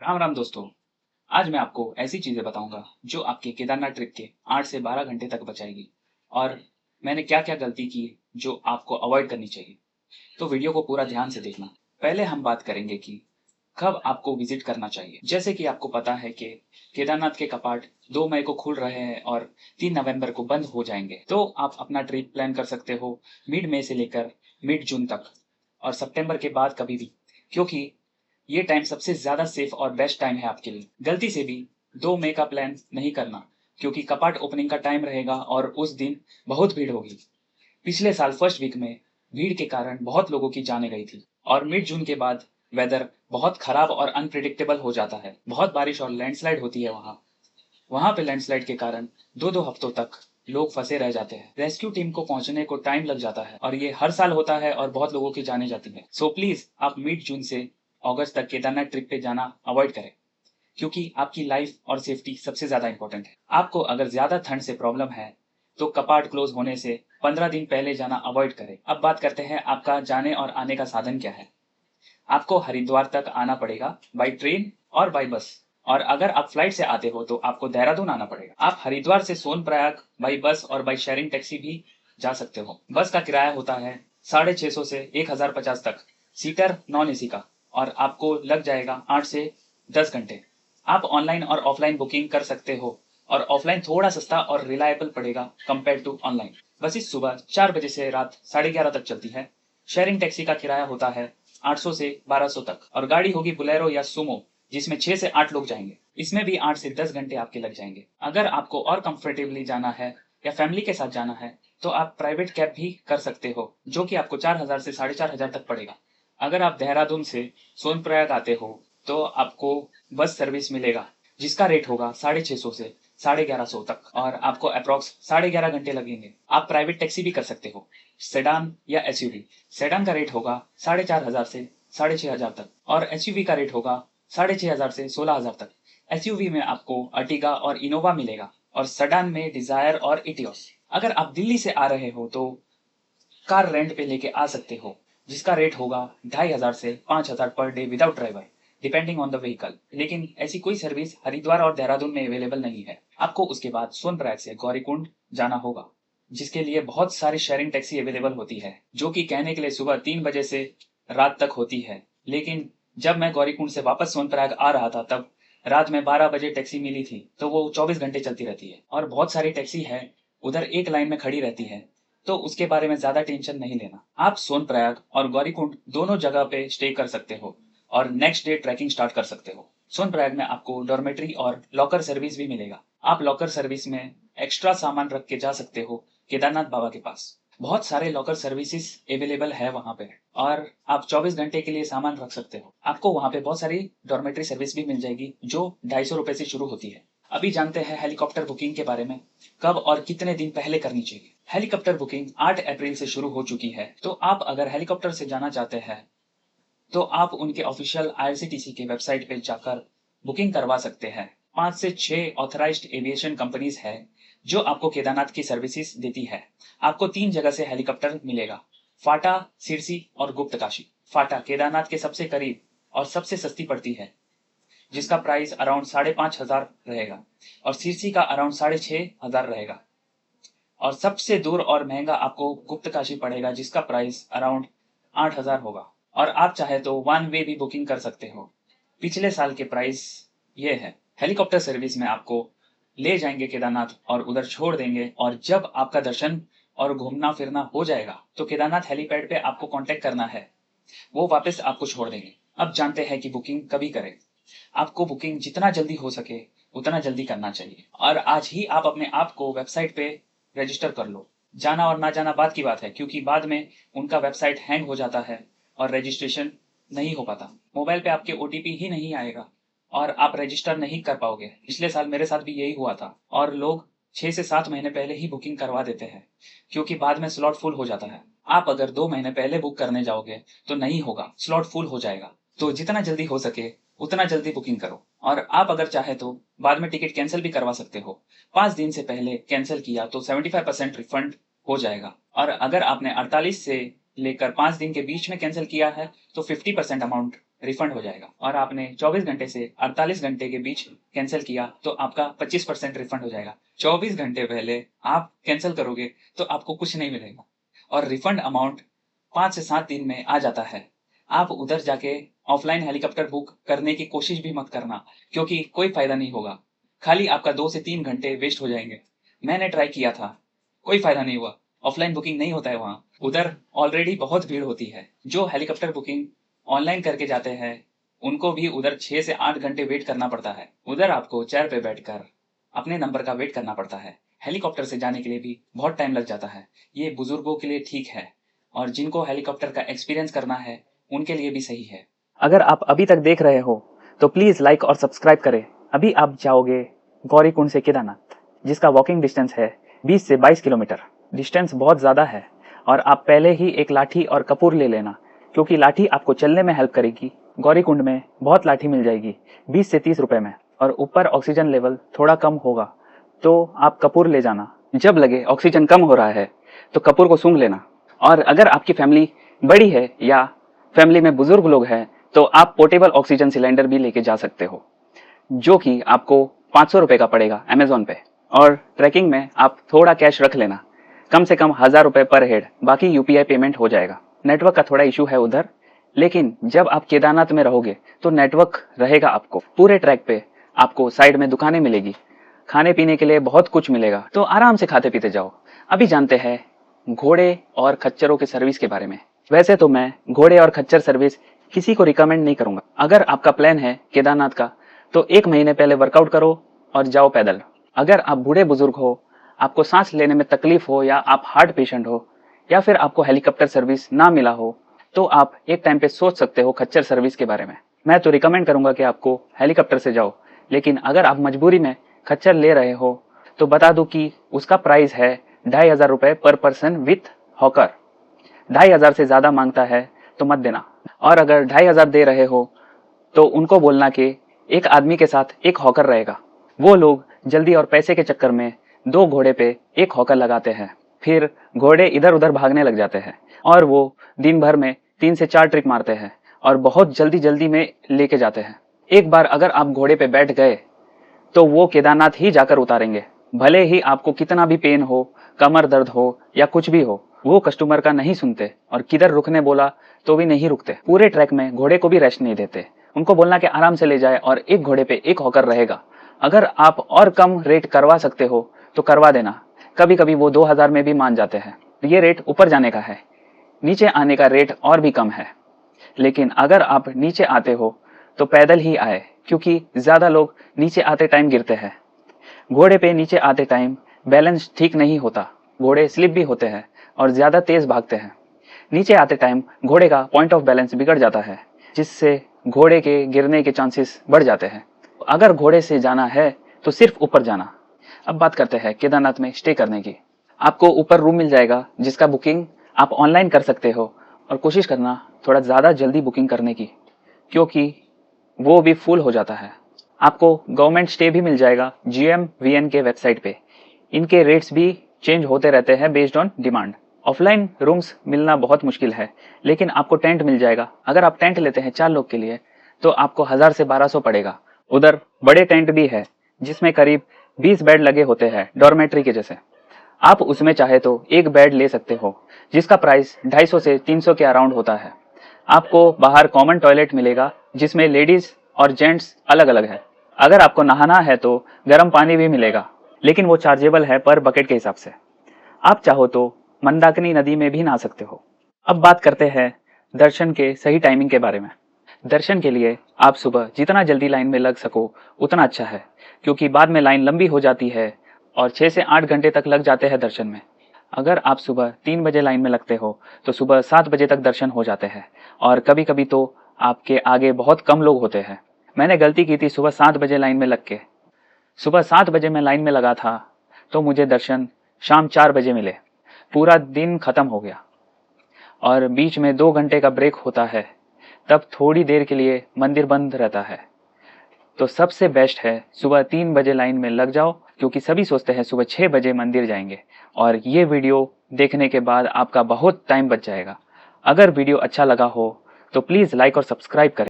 राम राम दोस्तों। आज मैं आपको ऐसी चीजें बताऊंगा जो आपके केदारनाथ ट्रिप के 8 से 12 घंटे तक बचाएगी और मैंने क्या क्या गलती की जो आपको अवॉइड करनी चाहिए। तो वीडियो को पूरा ध्यान से देखना। पहले हम बात करेंगे कि कब आपको विजिट करना चाहिए। जैसे कि आपको पता है कि केदारनाथ के कपाट 2 मई को खुल रहे हैं और 3 नवंबर को बंद हो जाएंगे। तो आप अपना ट्रिप प्लान कर सकते हो मिड मई से लेकर मिड जून तक और सितंबर के बाद कभी भी, क्योंकि ये टाइम सबसे ज्यादा सेफ और बेस्ट टाइम है आपके लिए। गलती से भी 2 मई का प्लान नहीं करना, क्योंकि कपाट ओपनिंग का टाइम रहेगा और उस दिन बहुत भीड़ होगी। पिछले साल फर्स्ट वीक में भीड़ के कारण बहुत लोगों की जानें गई थी और मिड जून के बाद वेदर बहुत खराब और अनप्रिडिक्टेबल हो जाता है। बहुत बारिश और लैंडस्लाइड होती है वहाँ। वहां पे लैंडस्लाइड के कारण 2-2 हफ्तों तक लोग फंसे रह जाते हैं। रेस्क्यू टीम को पहुंचने को टाइम लग जाता है और ये हर साल होता है और बहुत लोगों की जाने जाती है। सो प्लीज आप मिड जून से अगस्त तक केदारनाथ ट्रिप पे जाना अवॉइड करें, क्योंकि आपकी लाइफ और सेफ्टी सबसे ज्यादा इंपॉर्टेंट है। आपको अगर ज्यादा ठंड से प्रॉब्लम है तो कपाट क्लोज होने से 15 दिन पहले जाना अवॉइड करें। अब बात करते हैं आपका जाने और आने का साधन क्या है। आपको हरिद्वार तक आना पड़ेगा बाई ट्रेन और बाई बस। और अगर आप फ्लाइट से आते हो तो आपको देहरादून आना पड़ेगा। आप हरिद्वार से सोनप्रयाग बाई बस और बाई शेयरिंग टैक्सी भी जा सकते हो। बस का किराया होता है 650 से 1050 तक, सीटर नॉन एसी का, और आपको लग जाएगा 8 से 10 घंटे। आप ऑनलाइन और ऑफलाइन बुकिंग कर सकते हो और ऑफलाइन थोड़ा सस्ता और रिलायबल पड़ेगा कंपेयर टू ऑनलाइन। बसेस सुबह 4 बजे से रात 11:30 तक चलती है। शेयरिंग टैक्सी का किराया होता है 800 से 1200 तक और गाड़ी होगी बुलेरो या सुमो जिसमें 6 से 8 लोग जाएंगे। इसमें भी 8 से 10 घंटे आपके लग जाएंगे। अगर आपको और कंफर्टेबली जाना है या फैमिली के साथ जाना है तो आप प्राइवेट कैब भी कर सकते हो, जो कि आपको 4000 से 4500 तक पड़ेगा। अगर आप देहरादून से सोनप्रयाग आते हो तो आपको बस सर्विस मिलेगा जिसका रेट होगा 650 से 1150 तक और आपको अप्रोक्स 11.5 घंटे लगेंगे। आप प्राइवेट टैक्सी भी कर सकते हो, सेडान या एसयूवी। सेडान का रेट होगा 4500 से 6500 तक और एसयूवी का रेट होगा 6500 से 16000 तक। एसयूवी में आपको अर्टिगा और इनोवा मिलेगा और सेडान में डिजायर और इटियोस। अगर आप दिल्ली से आ रहे हो तो कार रेंट पे लेके आ सकते हो जिसका रेट होगा 2500 से 5000 per day without driver, depending on the vehicle. लेकिन ऐसी कोई सर्विस हरिद्वार और देहरादून में अवेलेबल नहीं है। आपको उसके बाद सोनप्रयाग से गौरीकुंड जाना होगा, जिसके लिए बहुत सारी शेयरिंग टैक्सी अवेलेबल होती है, जो कि कहने के लिए सुबह 3 बजे से रात तक होती है। लेकिन जब मैं गौरीकुंड से वापस सोनप्रयाग आ रहा था तब रात में 12 बजे टैक्सी मिली थी, तो वो 24 घंटे चलती रहती है और बहुत सारी टैक्सी है उधर एक लाइन में खड़ी रहती है, तो उसके बारे में ज्यादा टेंशन नहीं लेना। आप सोनप्रयाग और गौरीकुंड दोनों जगह पे स्टे कर सकते हो और नेक्स्ट डे ट्रैकिंग स्टार्ट कर सकते हो। सोनप्रयाग में आपको डॉर्मेट्री और लॉकर सर्विस भी मिलेगा। आप लॉकर सर्विस में एक्स्ट्रा सामान रख के जा सकते हो केदारनाथ बाबा के पास। बहुत सारे लॉकर सर्विसेज अवेलेबल है वहाँ पे और आप 24 घंटे के लिए सामान रख सकते हो। आपको वहाँ पे बहुत सारी डॉर्मेट्री सर्विस भी मिल जाएगी जो 250 रुपए से शुरू होती है। अभी जानते हैं हेलीकॉप्टर बुकिंग के बारे में, कब और कितने दिन पहले करनी चाहिए। हेलीकॉप्टर बुकिंग 8 अप्रैल से शुरू हो चुकी है, तो आप अगर हेलीकॉप्टर से जाना चाहते हैं तो आप उनके ऑफिशियल आईआरसीटीसी के वेबसाइट पे जाकर बुकिंग करवा सकते हैं। 5 से 6 ऑथराइज्ड एविएशन कंपनीज है जो आपको केदारनाथ की सर्विसेज देती है। आपको 3 जगह से हेलीकॉप्टर मिलेगा, फाटा, सिरसी और गुप्तकाशी। फाटा केदारनाथ के सबसे करीब और सबसे सस्ती पड़ती है, जिसका प्राइस अराउंड 5500 रहेगा और सिरसी का अराउंड 6500 रहेगा और सबसे दूर और महंगा आपको गुप्तकाशी पड़ेगा जिसका प्राइस अराउंड 8000 होगा। और आप चाहे तो वन वे भी बुकिंग कर सकते हो। पिछले साल के प्राइस ये है। हेलीकॉप्टर सर्विस में आपको ले जाएंगे केदारनाथ और उधर छोड़ देंगे और जब आपका दर्शन और घूमना फिरना हो जाएगा तो केदारनाथ हेलीपैड पे आपको कांटेक्ट करना है, वो वापस आपको छोड़ देंगे। अब जानते हैं कि बुकिंग कभी करें। आपको बुकिंग जितना जल्दी हो सके उतना जल्दी करना चाहिए और आज ही आप अपने आप को वेबसाइट पे रजिस्टर कर लो। जाना और ना जाना बात की बात है, क्योंकि बाद में उनका वेबसाइट हैंग हो जाता है और रजिस्ट्रेशन नहीं हो पाता। मोबाइल पे आपके ओटीपी ही नहीं आएगा और आप रजिस्टर नहीं कर पाओगे। पिछले साल मेरे साथ भी यही हुआ था और लोग 6 से 7 महीने पहले ही बुकिंग करवा देते हैं, क्योंकि बाद में स्लॉट फुल हो जाता है। आप अगर 2 महीने पहले बुक करने जाओगे तो नहीं होगा, स्लॉट फुल हो जाएगा। तो जितना जल्दी हो सके उतना जल्दी बुकिंग करो और आप अगर चाहे तो बाद में टिकट कैंसिल भी करवा सकते हो। 5 दिन से पहले कैंसिल किया तो 75% रिफंड हो जाएगा और अगर आपने 48 से लेकर 5 दिन के बीच में कैंसिल किया है तो 50% अमाउंट रिफंड हो जाएगा। और आपने 24 घंटे से 48 घंटे के बीच कैंसिल किया तो आपका 25% रिफंड हो जाएगा। 24 घंटे पहले आप कैंसिल करोगे तो आपको कुछ नहीं मिलेगा और रिफंड अमाउंट 5 से 7 दिन में आ जाता है। आप उधर जाके ऑफलाइन हेलीकॉप्टर बुक करने की कोशिश भी मत करना, क्योंकि कोई फायदा नहीं होगा। खाली आपका 2 से 3 घंटे वेस्ट हो जाएंगे। मैंने ट्राई किया था, कोई फायदा नहीं हुआ। ऑफलाइन बुकिंग नहीं होता है वहाँ, उधर ऑलरेडी बहुत भीड़ होती है। जो हेलीकॉप्टर बुकिंग ऑनलाइन करके जाते हैं उनको भी उधर 6 से 8 घंटे वेट करना पड़ता है। उधर आपको चेयर पे बैठकर अपने नंबर का वेट करना पड़ता है। हेलीकॉप्टर से जाने के लिए भी बहुत टाइम लग जाता है। ये बुजुर्गों के लिए ठीक है और जिनको हेलीकॉप्टर का एक्सपीरियंस करना है उनके लिए भी सही है। अगर आप अभी तक देख रहे हो तो प्लीज लाइक और सब्सक्राइब करें। अभी आप जाओगे गौरीकुंड से केदारनाथ, जिसका वॉकिंग डिस्टेंस है 20 से 22 किलोमीटर। डिस्टेंस बहुत ज़्यादा है और आप पहले ही एक लाठी और कपूर ले लेना, क्योंकि लाठी आपको चलने में हेल्प करेगी। गौरीकुंड में बहुत लाठी मिल जाएगी 20 से 30 रुपए में, और ऊपर ऑक्सीजन लेवल थोड़ा कम होगा तो आप कपूर ले जाना। जब लगे ऑक्सीजन कम हो रहा है तो कपूर को सूंघ लेना। और अगर आपकी फैमिली बड़ी है या फैमिली में बुजुर्ग लोग हैं तो आप पोर्टेबल ऑक्सीजन सिलेंडर भी लेके जा सकते हो, जो कि आपको 500 रुपए का पड़ेगा अमेजोन पे। और ट्रैकिंग में आप थोड़ा कैश रख लेना, कम से कम 1000 रुपए पर हेड, बाकी यूपीआई पेमेंट हो जाएगा। नेटवर्क का थोड़ा इशू है उधर, लेकिन जब आप केदारनाथ में रहोगे तो नेटवर्क रहेगा आपको। पूरे ट्रैक पे आपको साइड में दुकानें मिलेगी, खाने पीने के लिए बहुत कुछ मिलेगा, तो आराम से खाते पीते जाओ। अभी जानते हैं घोड़े और खच्चरों के सर्विस के बारे में। वैसे तो मैं घोड़े और खच्चर सर्विस किसी को रिकमेंड नहीं करूंगा। अगर आपका प्लान है केदारनाथ का तो 1 महीने पहले वर्कआउट करो और जाओ पैदल। अगर आप बूढ़े बुजुर्ग हो, आपको सांस लेने में तकलीफ हो, या आप हार्ट पेशेंट हो, या फिर आपको हेलीकॉप्टर सर्विस ना मिला हो, तो आप एक टाइम पे सोच सकते हो खच्चर सर्विस के बारे में। मैं तो रिकमेंड करूंगा कि आपको हेलीकॉप्टर से जाओ, लेकिन अगर आप मजबूरी में खच्चर ले रहे हो तो बता दूं कि उसका प्राइस है 2500 रुपए पर पर्सन विथ हॉकर। 2500 से ज्यादा मांगता है तो मत देना। और अगर 2500 दे रहे हो तो उनको बोलना कि एक आदमी के साथ एक हॉकर रहेगा। वो लोग जल्दी और पैसे के चक्कर में 2 घोड़े पे एक हॉकर लगाते हैं, फिर घोड़े इधर उधर भागने लग जाते हैं और वो दिन भर में 3 से 4 ट्रिप मारते हैं और बहुत जल्दी जल्दी में लेके जाते हैं। एक बार अगर आप घोड़े पे बैठ गए तो वो केदारनाथ ही जाकर उतारेंगे, भले ही आपको कितना भी पेन हो, कमर दर्द हो या कुछ भी हो। वो कस्टमर का नहीं सुनते और किधर रुकने बोला तो भी नहीं रुकते। पूरे ट्रैक में घोड़े को भी रेस्ट नहीं देते। उनको बोलना कि आराम से ले जाए और एक घोड़े पे एक हॉकर रहेगा। अगर आप और कम रेट करवा सकते हो तो करवा देना। कभी कभी वो 2000 में भी मान जाते हैं। ये रेट ऊपर जाने का है, नीचे आने का रेट और भी कम है। लेकिन अगर आप नीचे आते हो तो पैदल ही आए, क्योंकि ज्यादा लोग नीचे आते टाइम गिरते हैं। घोड़े पे नीचे आते टाइम बैलेंस ठीक नहीं होता, घोड़े स्लिप भी होते हैं और ज्यादा तेज भागते हैं। नीचे आते टाइम घोड़े का पॉइंट ऑफ बैलेंस बिगड़ जाता है, जिससे घोड़े के गिरने के चांसेस बढ़ जाते हैं। अगर घोड़े से जाना है तो सिर्फ ऊपर जाना। अब बात करते हैं केदारनाथ में स्टे करने की। आपको ऊपर रूम मिल जाएगा, जिसका बुकिंग आप ऑनलाइन कर सकते हो, और कोशिश करना थोड़ा ज्यादा जल्दी बुकिंग करने की, क्योंकि वो भी फुल हो जाता है। आपको गवर्नमेंट स्टे भी मिल जाएगा GMVN के वेबसाइट पे। इनके रेट्स भी चेंज होते रहते हैं based on demand. Offline rooms मिलना बहुत मुश्किल है, लेकिन आपको टेंट मिल जाएगा। अगर आप टेंट लेते हैं 4 लोग के लिए तो आपको 1000 से 1200 पड़ेगा। उधर बड़े टेंट भी है जिसमें करीब 20 बेड लगे होते हैं, डॉर्मेट्री के जैसे। आप उसमें चाहे तो एक बेड ले सकते हो, जिसका प्राइस 250 से 300 के अराउंड होता है। आपको बाहर कॉमन टॉयलेट मिलेगा, जिसमें लेडीज और जेंट्स अलग अलग है। अगर आपको नहाना है तो गर्म पानी भी मिलेगा, लेकिन वो चार्जेबल है पर बकेट के हिसाब से। आप चाहो तो मंदाकिनी नदी में भी नहा सकते हो। अब बात करते हैं दर्शन के सही टाइमिंग के बारे में। दर्शन के लिए आप सुबह जितना जल्दी लाइन में लग सको उतना अच्छा है, क्योंकि बाद में लाइन लंबी हो जाती है और 6 से 8 घंटे तक लग जाते हैं दर्शन में। अगर आप सुबह 3 बजे लाइन में लगते हो तो सुबह 7 बजे तक दर्शन हो जाते हैं, और कभी कभी तो आपके आगे बहुत कम लोग होते हैं। मैंने गलती की थी सुबह 7 बजे लाइन में लग के। सुबह 7 बजे मैं लाइन में लगा था तो मुझे दर्शन शाम 4 बजे मिले। पूरा दिन खत्म हो गया और बीच में 2 घंटे का ब्रेक होता है, तब थोड़ी देर के लिए मंदिर बंद रहता है। तो सबसे बेस्ट है सुबह 3 बजे लाइन में लग जाओ, क्योंकि सभी सोचते हैं सुबह 6 बजे मंदिर जाएंगे, और ये वीडियो देखने के बाद आपका बहुत टाइम बच जाएगा। अगर वीडियो अच्छा लगा हो तो प्लीज़ लाइक और सब्सक्राइब करें।